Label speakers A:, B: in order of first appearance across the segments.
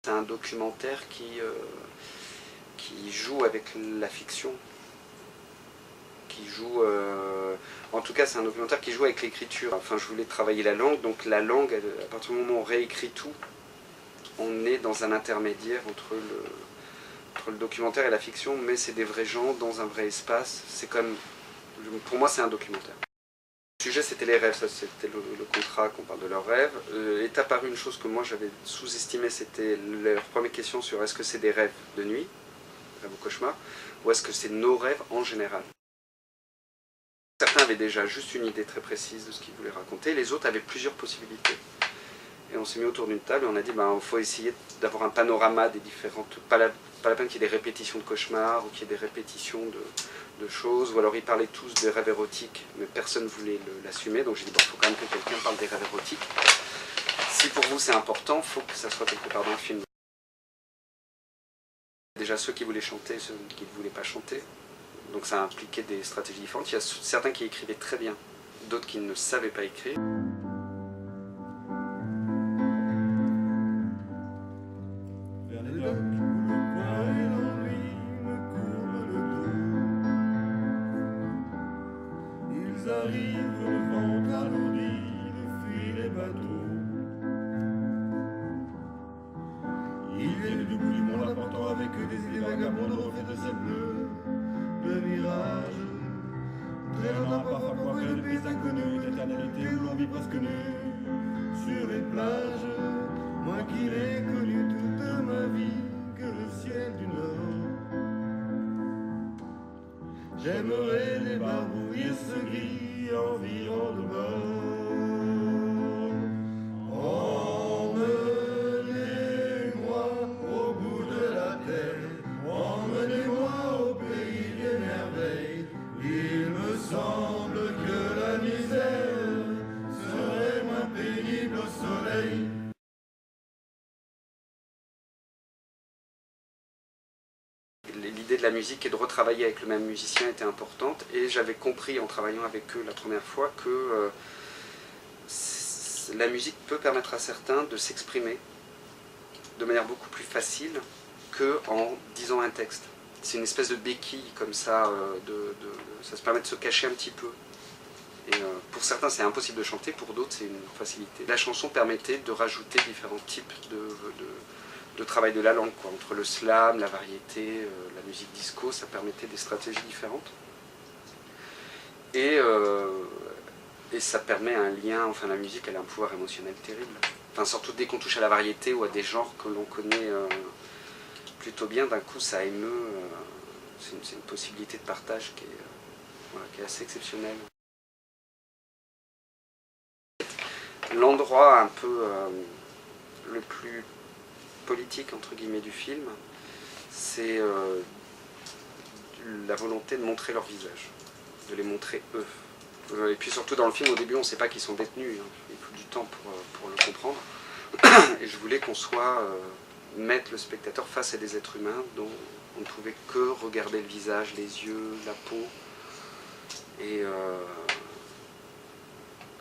A: c'est un documentaire qui joue avec la fiction. En tout cas, c'est un documentaire qui joue avec l'écriture. Enfin, je voulais travailler la langue, donc la langue, à partir du moment où on réécrit tout, on est dans un intermédiaire entre le documentaire et la fiction, mais c'est des vrais gens dans un vrai espace. C'est comme, pour moi, c'est un documentaire. Le sujet, c'était les rêves, ça c'était le contrat, qu'on parle de leurs rêves. Est apparue une chose que moi j'avais sous-estimée, c'était leur première question sur est-ce que c'est des rêves de nuit, rêves ou cauchemars, ou est-ce que c'est nos rêves en général. Certains avaient déjà juste une idée très précise de ce qu'ils voulaient raconter, les autres avaient plusieurs possibilités. Et on s'est mis autour d'une table et on a dit il faut essayer d'avoir un panorama des différentes... Pas la peine qu'il y ait des répétitions de cauchemars ou qu'il y ait des répétitions de choses, ou alors ils parlaient tous des rêves érotiques, mais personne ne voulait l'assumer, donc j'ai dit il faut quand même que quelqu'un parle des rêves érotiques. Si pour vous c'est important, il faut que ça soit quelque part dans le film. Déjà ceux qui voulaient chanter, ceux qui ne voulaient pas chanter, donc ça impliquait des stratégies différentes. Il y a certains qui écrivaient très bien, d'autres qui ne savaient pas écrire.
B: Arrive le vent alourdi de fuir les bateaux. Ils viennent du bout du monde apportant avec eux des idées vagabonds de reflets de ciel bleu, de mirages, traînant parfois coiffés de pistes inconnues, d'éternalité où l'on vit presque nu sur les plages. Moi qui n'ai connu toute ma vie que le ciel du Nord, j'aimerais les barbouiller ce gris environ de bord. Emmenez-moi au bout de la terre, emmenez-moi au pays des merveilles. Il me semble que la misère serait moins pénible au soleil.
A: L'idée de la musique et de retravailler avec le même musicien était importante, et j'avais compris en travaillant avec eux la première fois que la musique peut permettre à certains de s'exprimer de manière beaucoup plus facile qu'en disant un texte. C'est une espèce de béquille comme ça, ça se permet de se cacher un petit peu. Et pour certains c'est impossible de chanter, pour d'autres c'est une facilité. La chanson permettait de rajouter différents types de travail de la langue, quoi. Entre le slam, la variété, la musique disco, ça permettait des stratégies différentes. Et ça permet un lien, enfin la musique elle a un pouvoir émotionnel terrible. Enfin surtout dès qu'on touche à la variété ou à des genres que l'on connaît plutôt bien, d'un coup ça émeut, c'est une possibilité de partage qui est assez exceptionnelle. L'endroit un peu le plus politique entre guillemets du film, c'est la volonté de montrer leur visage, de les montrer eux. Et puis surtout dans le film, au début on ne sait pas qu'ils sont détenus, hein. Il faut du temps pour le comprendre. Et je voulais qu'on soit mettre le spectateur face à des êtres humains dont on ne pouvait que regarder le visage, les yeux, la peau. Et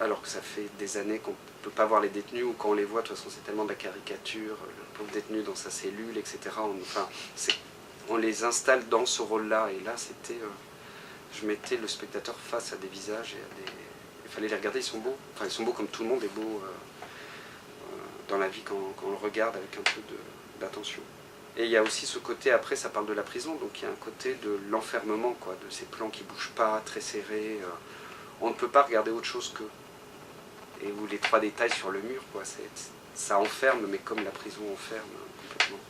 A: alors que ça fait des années qu'on ne peut pas voir les détenus, ou quand on les voit, de toute façon c'est tellement de la caricature, le pauvre détenu dans sa cellule, etc. On les installe dans ce rôle-là, et là c'était... je mettais le spectateur face à des visages, et il fallait les regarder, ils sont beaux. Enfin ils sont beaux comme tout le monde est beau dans la vie quand on le regarde avec un peu d'attention. Et il y a aussi ce côté, après ça parle de la prison, donc il y a un côté de l'enfermement, quoi, de ces plans qui ne bougent pas, très serrés. On ne peut pas regarder autre chose qu'eux. Et où les 3 détails sur le mur, quoi, ça enferme, mais comme la prison enferme complètement.